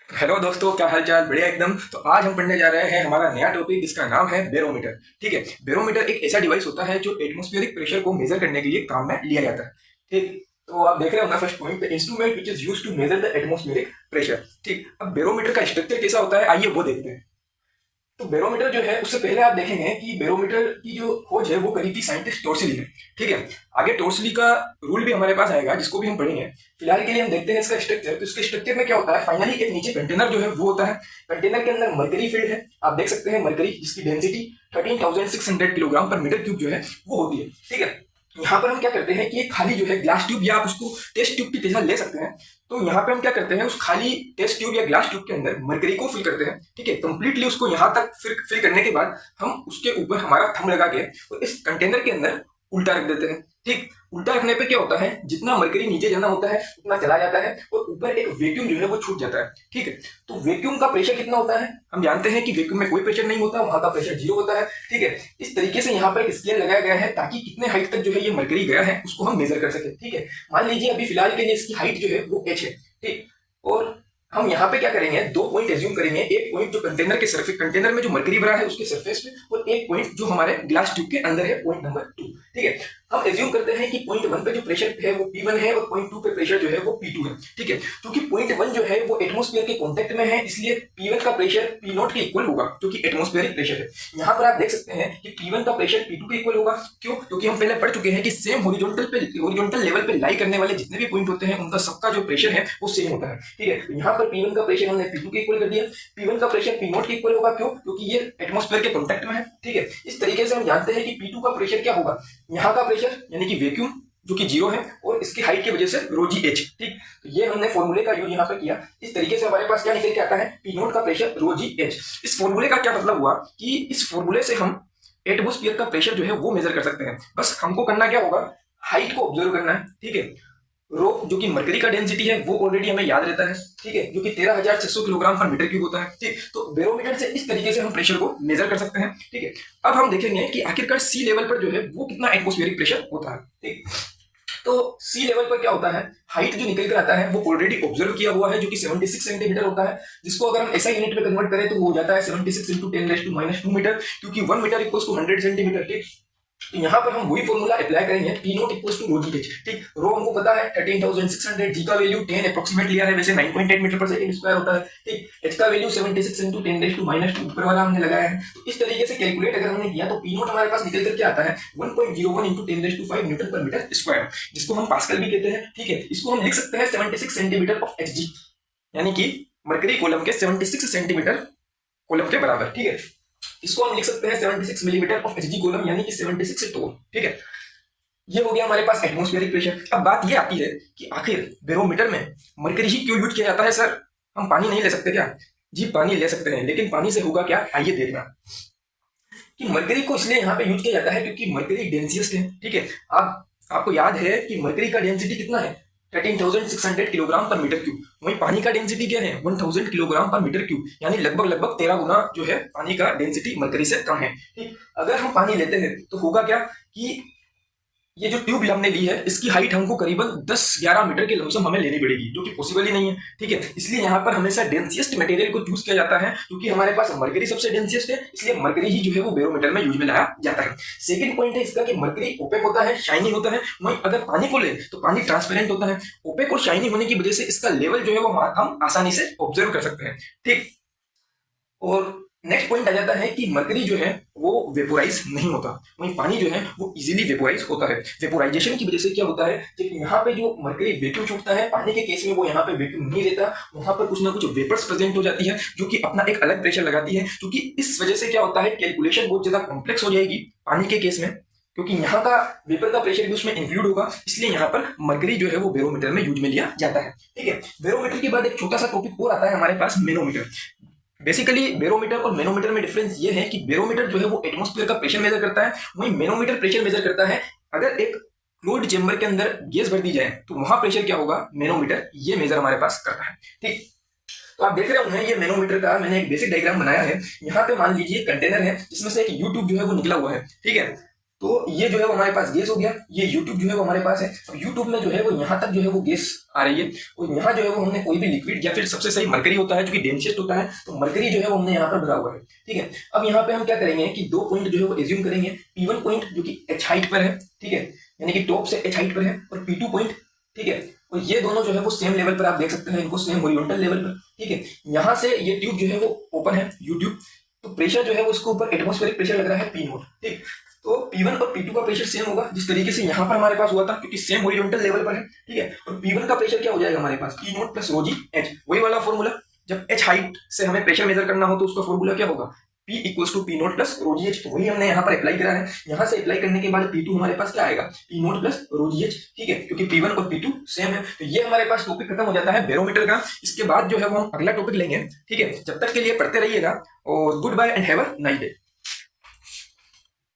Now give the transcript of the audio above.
Hello दोस्तों, क्या हाल चाल? बढ़िया एकदम। तो आज हम पढ़ने जा रहे हैं हमारा नया टॉपिक जिसका नाम है बैरोमीटर। ठीक है। बैरोमीटर एक ऐसा डिवाइस होता है जो एटमॉस्फेरिक प्रेशर को मेजर करने के लिए काम में लिया जाता है। ठीक। तो आप देख रहे हो ना, first point, the instrument which is used to measure the atmospheric pressure. ठीक। अब बैरोमीटर का स्ट्रक्चर कैसा होता है, आइए वो देखते हैं। तो बैरोमीटर जो है, उससे पहले आप देखेंगे कि बैरोमीटर की जो खोज है वो करी थी साइंटिस्ट टोर्सली ने। ठीक है। आगे टोर्सली का रूल भी हमारे पास आएगा जिसको भी हम पढ़ेंगे। फिलहाल के लिए हम देखते हैं इसका स्ट्रक्चर। तो इसके स्ट्रक्चर में क्या होता है, फाइनली एक नीचे कंटेनर जो है वो होता है। कंटेनर के अंदर मरकरी फील्ड है, आप देख सकते हैं मरकरी, जिसकी डेंसिटी 13,600 किलोग्राम पर मीटर क्यूब जो है वो होती है। ठीक है। यहाँ पर हम क्या करते हैं कि एक खाली जो है ग्लास ट्यूब, या आप उसको टेस्ट ट्यूब की तरह ले सकते हैं। तो यहाँ पे हम क्या करते हैं, उस खाली टेस्ट ट्यूब या ग्लास ट्यूब के अंदर मरकरी को फिल करते हैं। ठीक है। कंप्लीटली उसको यहाँ तक फिल करने के बाद हम उसके ऊपर हमारा थंब लगा के और इस कंटेनर के अंदर उल्टा रख देते हैं। ठीक। उल्टा रखने पे क्या होता है, जितना मरकरी नीचे जाना होता है उतना चला जाता है और ऊपर एक वैक्यूम जो है वो छूट जाता है। ठीक है। तो वैक्यूम का प्रेशर कितना होता है, हम जानते हैं कि वैक्यूम में कोई प्रेशर नहीं होता, वहां का प्रेशर 0 होता है। ठीक है। इस तरीके से यहाँ पर एक स्केल लगाया गया है ताकि कितने हाइट तक जो है ये मरकरी गया है उसको हम मेजर कर सके। ठीक है। मान लीजिए अभी फिलहाल के लिए इसकी हाइट जो है वो h है। ठीक। और हम यहाँ पे क्या करेंगे, दो पॉइंट एज्यूम करेंगे। एक पॉइंट जो कंटेनर के सरफेस, कंटेनर में जो मरकरी भरा है उसके सरफेस पे, और एक पॉइंट जो हमारे ग्लास ट्यूब के अंदर है, पॉइंट नंबर 2। ठीक है। हम एज्यूम करते हैं कि पॉइंट 1 पे जो प्रेशर है वो P1 है और पॉइंट 2 पे प्रेशर जो है वो P2 है। ठीक है। क्योंकि पॉइंट 1 जो है वो एटमॉस्फेयर के कांटेक्ट में है, इसलिए P1 का प्रेशर P0 के इक्वल होगा जो कि एटमॉस्फेरिक प्रेशर है। यहाँ पर आप देख सकते हैं कि P1 का प्रेशर P2 के इक्वल होगा। क्यों? क्योंकि हम पहले पढ़ चुके हैं कि सेम हॉरिजॉन्टल लेवल पे लाई करने वाले जितने भी पॉइंट होते हैं उनका सबका जो प्रेशर है वो सेम होता है। ठीक है। तो यहाँ पर P1 का प्रेशर हमने P2 के इक्वल कर दिया। P1 का प्रेशर P0 के इक्वल होगा। क्यों? क्योंकि ये एटमॉस्फेयर के कांटेक्ट में है। ठीक है। इस तरीके से हम जानते हैं कि P2 का प्रेशर क्या होगा, यहाँ का प्रेशर यानी कि वैक्यूम जो कि 0 है और इसकी हाइट की वजह से रो जी एच। ठीक। तो ये हमने फॉर्मूले का यूज यहाँ पे किया। इस तरीके से हमारे पास क्या निकल के आता है, पी नोट का प्रेशर रो जी एच। इस फॉर्मूले का क्या मतलब हुआ कि इस फॉर्मूले से हम एटमोस्फियर का प्रेशर जो है वो मेजर कर सकते हैं। बस हमको करना क्या होगा, हाइट को ऑब्जर्व करना है। ठीक है। रो जो कि मरकरी का डेंसिटी है वो ऑलरेडी हमें याद रहता है। ठीक है। जो कि 13,600 किलोग्राम पर मीटर क्यूब होता है। ठीक। तो बैरोमीटर से इस तरीके से हम प्रेशर को मेजर कर सकते हैं। ठीक है। अब हम देखेंगे कि आखिरकार सी लेवल पर जो है वो कितना एटमोस्फेरिक प्रेशर होता है। ठीक। तो सी लेवल पर क्या होता है, हाइट जो निकल कर आता है वो ऑलरेडी ऑब्जर्व किया हुआ है जो कि 76 सेंटीमीटर होता है, जिसको अगर हम ऐसा यूनिट में कन्वर्ट करें तो वो हो जाता है 76 इंटू 10⁻⁻² मीटर, क्योंकि 1 मीटर इक्वल्स टू 100 सेंटीमीटर। ठीक। तो यहाँ पर हम वही फॉर्मूला अप्लाई करेंगे, P naught equals to rho G H. ठीक। रो हमको पता है 13,600, जी का वैल्यू 10 अप्रोक्सीमेट लिया है, वैसे 9.8 मीटर पर सेकंड स्क्वायर होता है। ठीक। एच का वैल्यू 76 इंटू 10⁻⁻² ऊपर वाला हमने लगाया है। तो इस तरीके से कैलकुलेट अगर हमने किया तो पी नोट हमारे पास निकल कर क्या आता है, 1.01 इंटू 10⁻5 न्यूटन पर मीटर स्क्वायर, जिसको हम पास्कल भी कहते हैं। ठीक है। इसको हम लिख सकते हैं 76 सेंटीमीटर ऑफ एच जी, यानी कि मरकरी कॉलम के 76 सेंटीमीटर कॉलम के बराबर। ठीक है। इसको हम लिख सकते हैं 76 मिलीमीटर ऑफ एचजी कॉलम, यानी कि 76 टोन। ठीक है। ये हो गया हमारे पास एटमॉस्फेरिक प्रेशर। अब बात ये आती है कि आखिर बैरोमीटर में मरकरी ही क्यों यूज किया जाता है। सर, हम पानी नहीं ले सकते क्या? जी, पानी ले सकते हैं, लेकिन पानी से होगा क्या, आइए देखना। कि मरकरी को इसलिए यहाँ पे यूज किया जाता है क्योंकि मरकरी डेंसियस्ट है। ठीक है। आप आपको याद है कि मरकरी का डेंसिटी कितना है, 13,600 किलोग्राम पर मीटर क्यूब। वही पानी का डेंसिटी क्या है, 1000 किलोग्राम पर मीटर क्यूब, यानी लगभग लगभग 13 गुना जो है पानी का डेंसिटी मरकरी से कम है। ठीक। अगर हम पानी लेते हैं तो होगा क्या कि ये जो ट्यूब हमने ली है इसकी हाइट हमको करीबन 10-11 मीटर के लमसम हमें लेनी पड़ेगी, जो कि पॉसिबल ही नहीं है। ठीक है। इसलिए यहाँ पर हमेशा डेंसियस्ट मटेरियल को चूज किया जाता है, क्योंकि हमारे पास मरकरी सबसे डेंसियस्ट है, इसलिए मरकरी ही जो है वो बैरोमीटर में यूज में लाया जाता है। सेकंड पॉइंट है इसका कि मरकरी ओपेक होता है, शाइनी होता है। वहीं अगर पानी को ले तो पानी ट्रांसपेरेंट होता है। ओपेक और शाइनी होने की वजह से इसका लेवल जो है वो हम आसानी से ऑब्जर्व कर सकते हैं। ठीक। और नेक्स्ट पॉइंट आ जाता है कि मरकरी जो है वो वेपोराइज नहीं होता, वहीं पानी जो है वो इजीली वेपोराइज होता है। वेपोराइजेशन की वजह से क्या होता है कि यहाँ पे जो मरकरी वैक्यूम छूटता है, पानी के केस में वो यहाँ पे वैक्यूम नहीं रहता, वहां पर कुछ ना कुछ वेपर्स प्रेजेंट हो जाती है जो कि अपना एक अलग प्रेशर लगाती है। क्योंकि इस वजह से क्या होता है, कैलकुलेशन बहुत ज्यादा कॉम्प्लेक्स हो जाएगी पानी के केस में, क्योंकि यहाँ का वेपर का प्रेशर भी उसमें इंक्लूड होगा। इसलिए यहाँ पर मरकरी जो है वो बैरोमीटर में यूज में लिया जाता है। ठीक है। बैरोमीटर के बाद एक छोटा सा टॉपिक और आता है हमारे पास, मैनोमीटर। बेसिकली बैरोमीटर और मैनोमीटर में डिफरेंस ये है कि बैरोमीटर जो है वो एटमॉस्फेयर का प्रेशर मेजर करता है, वहीं मैनोमीटर प्रेशर मेजर करता है अगर एक क्लोज्ड चेंबर के अंदर गैस भर दी जाए तो वहां प्रेशर क्या होगा, मैनोमीटर ये मेजर हमारे पास करता है। ठीक। तो आप देख रहे होंगे ये मैनोमीटर का मैंने एक बेसिक डायग्राम बनाया है। यहाँ पे मान लीजिए कंटेनर है जिसमें से एक यू ट्यूब जो है वो निकला हुआ है। ठीक है। तो ये जो है वो हमारे पास गैस हो गया, ये यूट्यूब जो है वो हमारे पास है। अब यूट्यूब में जो है वो यहाँ तक जो है वो गैस आ रही है, और यहाँ जो है वो हमने कोई भी लिक्विड या फिर सबसे सही मरकरी होता है जो कि डेंसेस्ट होता है, तो मरकरी जो है वो हमने यहाँ पर भरा हुआ है। ठीक है, अब यहाँ पे हम क्या करेंगे कि 2 पॉइंट जो है वो एज्यूम करेंगे। P1 पॉइंट जो कि H हाइट पर है, ठीक है, यानी कि टॉप से H हाइट पर है, और P2 पॉइंट, ठीक है, और ये दोनों जो है वो सेम लेवल पर, आप देख सकते हैं इनको, सेम हॉरिजॉन्टल लेवल पर। ठीक है, यहाँ से ये ट्यूब जो है वो ओपन है, यूट्यूब, तो प्रेशर जो है वो उसके ऊपर एटमॉस्फेरिक प्रेशर लग रहा है P0। ठीक, तो P1 और P2 का प्रेशर सेम होगा जिस तरीके से यहाँ पर हमारे पास हुआ था, क्योंकि सेम हॉरिजॉन्टल लेवल पर है। ठीक है, और P1 का प्रेशर क्या हो जाएगा हमारे पास, P0 plus rho G H, वही वाला फॉर्मूला। जब H हाइट से हमें प्रेशर मेजर करना हो तो उसका फॉर्मूला क्या होगा, P equals to P0 plus rho G H, तो वही हमने यहाँ पर अप्लाई करा है। यहाँ से अप्लाई करने के बाद P2 हमारे पास क्या आएगा, P0 plus rho G H. ठीक है, क्योंकि P1 और P2 सेम है। तो ये हमारे पास टॉपिक खत्म हो जाता है बैरोमीटर का। इसके बाद जो है वो हम अगला टॉपिक लेंगे। ठीक है, जब तक के लिए पढ़ते रहिएगा, और good bye and have a nice day.